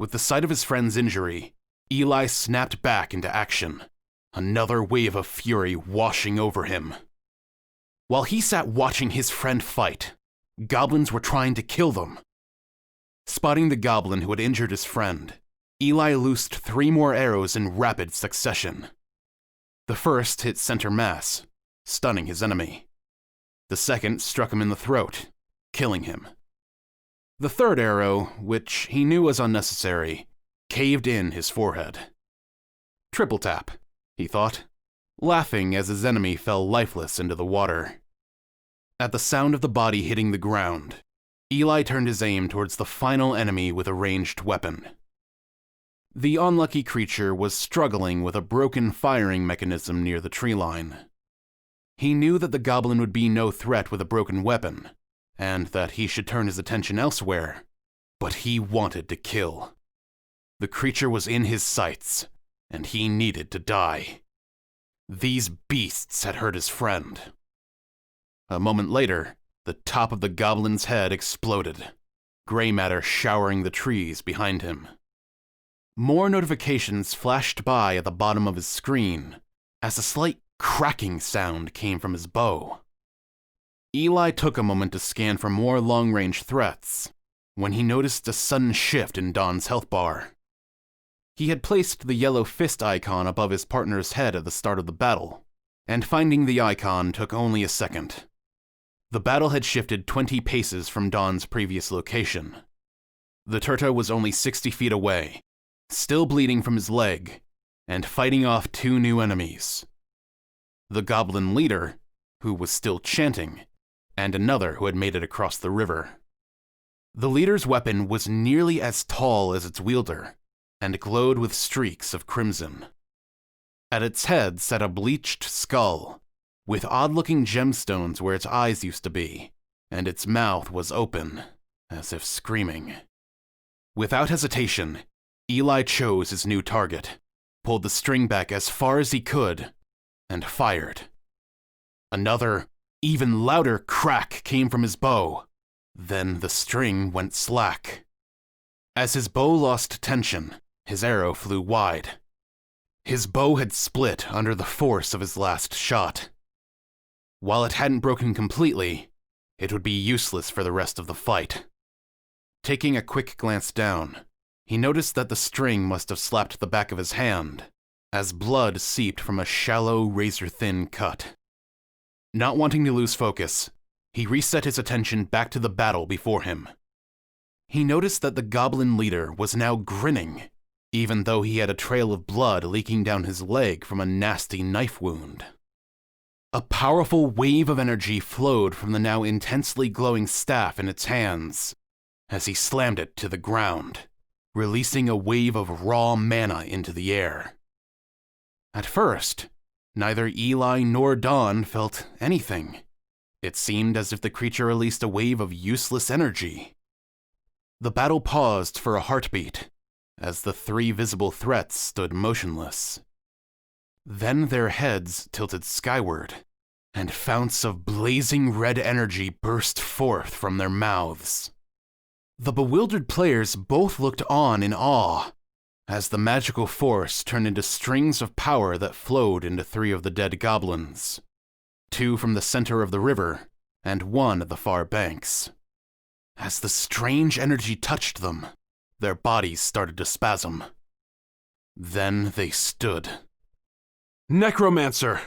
With the sight of his friend's injury, Eli snapped back into action, another wave of fury washing over him. While he sat watching his friend fight, goblins were trying to kill them. Spotting the goblin who had injured his friend, Eli loosed 3 more arrows in rapid succession. The first hit center mass, stunning his enemy. The second struck him in the throat, killing him. The third arrow, which he knew was unnecessary, caved in his forehead. Triple tap, he thought, laughing as his enemy fell lifeless into the water. At the sound of the body hitting the ground, Eli turned his aim towards the final enemy with a ranged weapon. The unlucky creature was struggling with a broken firing mechanism near the tree line. He knew that the goblin would be no threat with a broken weapon, and that he should turn his attention elsewhere, but he wanted to kill. The creature was in his sights, and he needed to die. These beasts had hurt his friend. A moment later, the top of the goblin's head exploded, gray matter showering the trees behind him. More notifications flashed by at the bottom of his screen as a slight cracking sound came from his bow. Eli took a moment to scan for more long-range threats when he noticed a sudden shift in Don's health bar. He had placed the yellow fist icon above his partner's head at the start of the battle, and finding the icon took only a second. The battle had shifted 20 paces from Don's previous location. The Turta was only 60 feet away, still bleeding from his leg, and fighting off 2 new enemies. The goblin leader, who was still chanting, and another who had made it across the river. The leader's weapon was nearly as tall as its wielder, and glowed with streaks of crimson. At its head sat a bleached skull, with odd-looking gemstones where its eyes used to be, and its mouth was open, as if screaming. Without hesitation, Eli chose his new target, pulled the string back as far as he could, and fired. Another, even louder crack came from his bow. Then the string went slack. As his bow lost tension, his arrow flew wide. His bow had split under the force of his last shot. While it hadn't broken completely, it would be useless for the rest of the fight. Taking a quick glance down, he noticed that the string must have slapped the back of his hand, as blood seeped from a shallow, razor-thin cut. Not wanting to lose focus, he reset his attention back to the battle before him. He noticed that the goblin leader was now grinning, even though he had a trail of blood leaking down his leg from a nasty knife wound. A powerful wave of energy flowed from the now intensely glowing staff in its hands as he slammed it to the ground, releasing a wave of raw mana into the air. At first, neither Eli nor Don felt anything. It seemed as if the creature released a wave of useless energy. The battle paused for a heartbeat as the 3 visible threats stood motionless. Then their heads tilted skyward, and founts of blazing red energy burst forth from their mouths. The bewildered players both looked on in awe as the magical force turned into strings of power that flowed into 3 of the dead goblins, 2 from the center of the river and 1 at the far banks. As the strange energy touched them, their bodies started to spasm. Then they stood. Necromancer!